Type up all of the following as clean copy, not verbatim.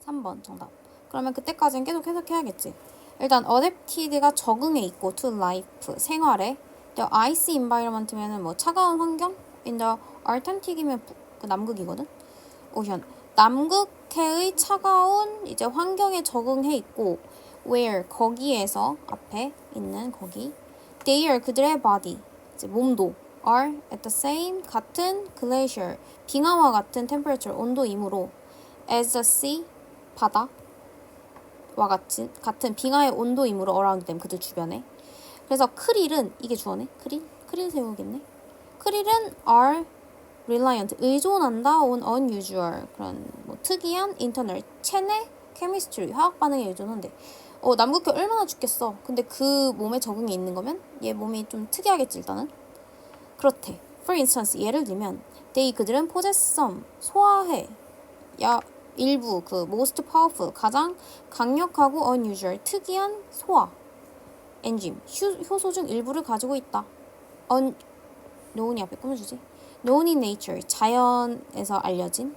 3번 정답. 그러면 그때까지는 계속 해석해야겠지. 일단 adapted가 적응해 있고 to life 생활에 the icy environment면은 뭐 차가운 환경 in the Arctic이면 그 남극이거든. 오션 남극해의 차가운 이제 환경에 적응해 있고 where 거기에서 앞에 있는 거기 their 그들의 body 이제 몸도 are at the same 같은 glacier 빙하와 같은 temperature 온도이므로 as the sea 바다와 같은 빙하의 온도이므로 around them 그들 주변에. 그래서 크릴은 이게 주어네. 크릴 세우겠네. 크릴은 are reliant 의존한다 on unusual 그런 뭐 특이한 internal 체내 chemistry 화학 반응에 의존한대. 남극해 얼마나 죽겠어. 근데 그 몸에 적응이 있는 거면 얘 몸이 좀 특이하겠지 일단은. 그렇대. For instance 예를 들면 they 그들은 possess some 소화해 일부 그 most powerful 가장 강력하고 unusual 특이한 소화 엔짐 효소 중 일부를 가지고 있다. known이 앞에 꾸며주지. known in nature 자연에서 알려진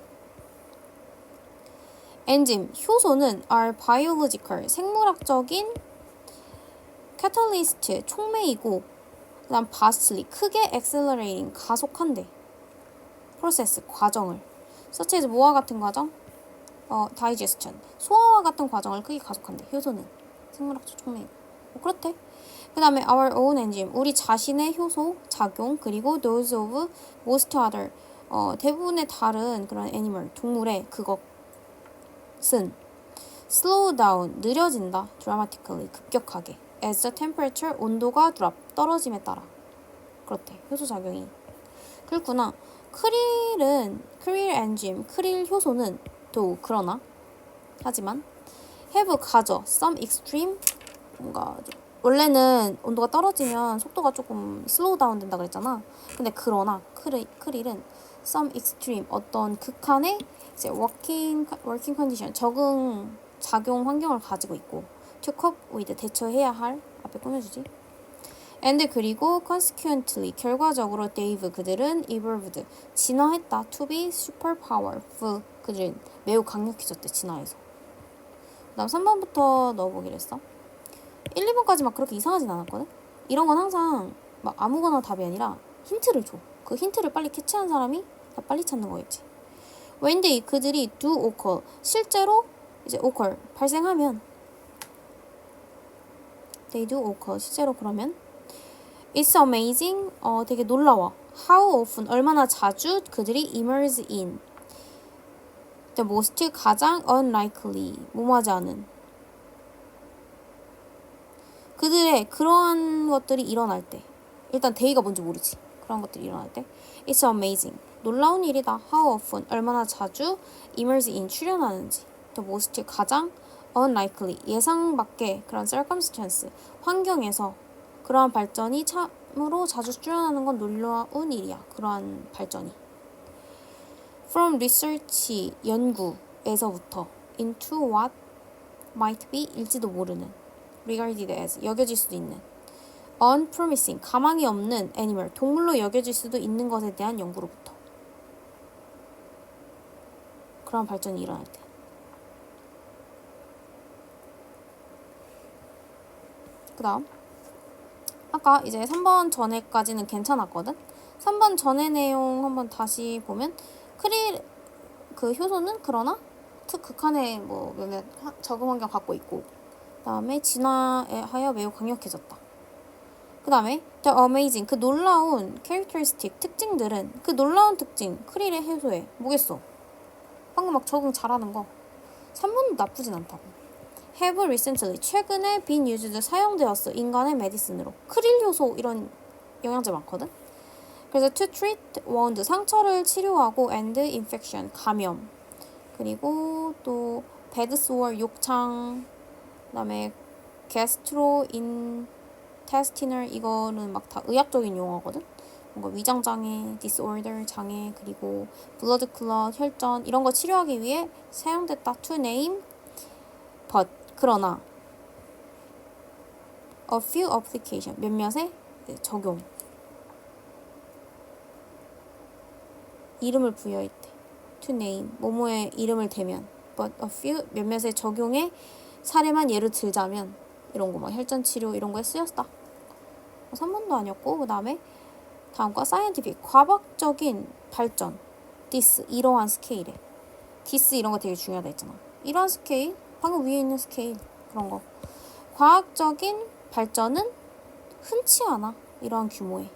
엔짐 효소는 are biological 생물학적인 catalyst 촉매이고 그다음 vastly 크게 accelerating 가속한대. process 과정을 such as 뭐와 같은 과정? digestion 소화와 같은 과정을 크게 가속한대. 효소는 생물학적 촉매이고 그렇대. 그 다음에 our own enzyme 우리 자신의 효소 작용 그리고 those of most other 대부분의 다른 그런 애니멀 동물의 그것은 slow down 느려진다 dramatically 급격하게 as the temperature 온도가 drop 떨어짐에 따라. 그렇대. 효소 작용이. 그렇구나. 크릴 엔짐 크릴 효소는 또 그러나 하지만 have 가져 some extreme 뭔가 원래는 온도가 떨어지면 속도가 조금 슬로우 다운 된다 그랬잖아. 근데 그러나 크릴은 some extreme 어떤 극한의 이제 working condition 적응 작용 환경을 가지고 있고 to cope with 대처해야 할 앞에 꾸며주지. and 그리고 consequently 결과적으로 Dave 그들은 evolved 진화했다 to be super powerful 그들은 매우 강력해졌대 진화해서. 그다음 3번부터 넣어보기로 했어. 1, 2번까지 막 그렇게 이상하진 않았거든? 이런 건 항상 막 아무거나 답이 아니라 힌트를 줘. 그 힌트를 빨리 캐치한 사람이 다 빨리 찾는 거겠지. When they 그들이 do occur 실제로 이제 occur 발생하면 they do occur 실제로 그러면 it's amazing 되게 놀라워. How often 얼마나 자주 그들이 emerge in the most 가장 unlikely 무모하지 않은 그들의 그런 것들이 일어날 때 일단 데이가 뭔지 모르지. 그런 것들이 일어날 때 It's amazing 놀라운 일이다. How often 얼마나 자주 emerge in 출현하는지 the most 가장 unlikely 예상 밖의 그런 circumstance 환경에서 그러한 발전이 참으로 자주 출현하는 건 놀라운 일이야. 그러한 발전이 From research 연구에서부터 into what might be 일지도 모르는 regarded as 여겨질 수도 있는 unpromising 가망이 없는 animal 동물로 여겨질 수도 있는 것에 대한 연구로부터 그런 발전이 일어날 때. 그 다음 아까 이제 3번 전에까지는 괜찮았거든. 3번 전의 내용 한번 다시 보면 크릴 그 효소는 그러나 극한의 뭐 몇몇 적응 환경 갖고 있고 그 다음에 진화하여 매우 강력해졌다. 그 다음에 the amazing 그 놀라운 characteristic 특징들은 그 놀라운 특징 크릴의 해소에 뭐겠어? 방금 막 적응 잘하는 거 3번도 나쁘진 않다고. have recently 최근에 been used 사용되었어 인간의 메디슨으로. 크릴 효소 이런 영양제 많거든. 그래서 to treat wound 상처를 치료하고 and infection 감염 그리고 또 bad sore 욕창 그다음에 gastrointestinal 이거는 막 다 의학적인 용어거든. 뭔가 위장 장애, disorder 장애 그리고 blood clot 혈전 이런 거 치료하기 위해 사용됐다. to name but 그러나 a few application 몇몇의 적용 이름을 부여했대. to name 뭐뭐의 이름을 대면 but a few 몇몇의 적용의 사례만 예를 들자면 이런 거 막 혈전 치료 이런 거에 쓰였다. 3번도 아니었고 그 다음에 다음 거 scientific 과학적인 발전 this 이러한 스케일에 this 이런 거 되게 중요하다 했잖아. 이러한 스케일 방금 위에 있는 스케일 그런 거 과학적인 발전은 흔치 않아. 이러한 규모의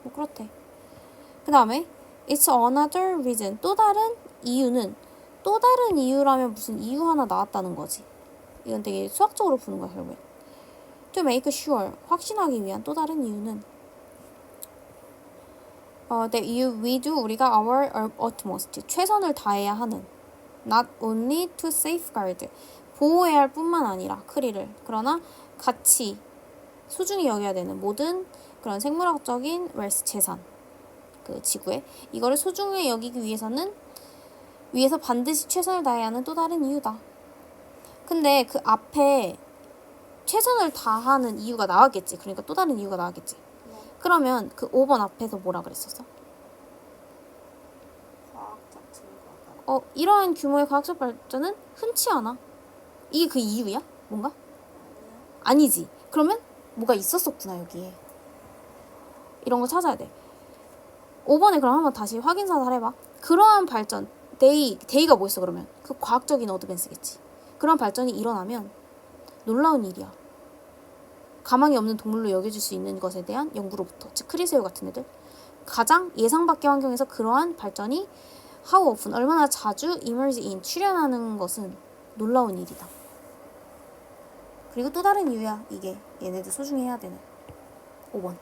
뭐 그렇대. 그 다음에 it's another reason 또 다른 이유는 또 다른 이유라면 무슨 이유 하나 나왔다는 거지. 이건 되게 수학적으로 푸는 거야 결국엔. To make sure 확신하기 위한 또 다른 이유는 that we do 우리가 our utmost 최선을 다해야 하는 not only to safeguard 보호해야 할 뿐만 아니라 크리를 그러나 같이 소중히 여겨야 되는 모든 그런 생물학적인 wealth 재산 그 지구에 이거를 소중히 여기기 위해서 반드시 최선을 다해야 하는 또 다른 이유다. 근데 그 앞에 최선을 다하는 이유가 나왔겠지. 그러니까 또 다른 이유가 나왔겠지. 네. 그러면 그 5번 앞에서 뭐라 그랬었어? 과학적 증거가 이러한 규모의 과학적 발전은 흔치 않아. 이게 그 이유야? 뭔가? 아니요. 아니지. 그러면 뭐가 있었었구나 여기에. 이런 거 찾아야 돼. 5번에 그럼 한번 다시 확인 사살해봐. 그러한 발전, 데이가 뭐 있어 그러면? 그 과학적인 어드밴스겠지. 그런 발전이 일어나면 놀라운 일이야. 가망이 없는 동물로 여겨질 수 있는 것에 대한 연구로부터, 즉 크리새우 같은 애들 가장 예상 밖의 환경에서 그러한 발전이 how often, 얼마나 자주 emerge in, 출현하는 것은 놀라운 일이다. 그리고 또 다른 이유야. 이게 얘네들 소중히 해야 되는 5번.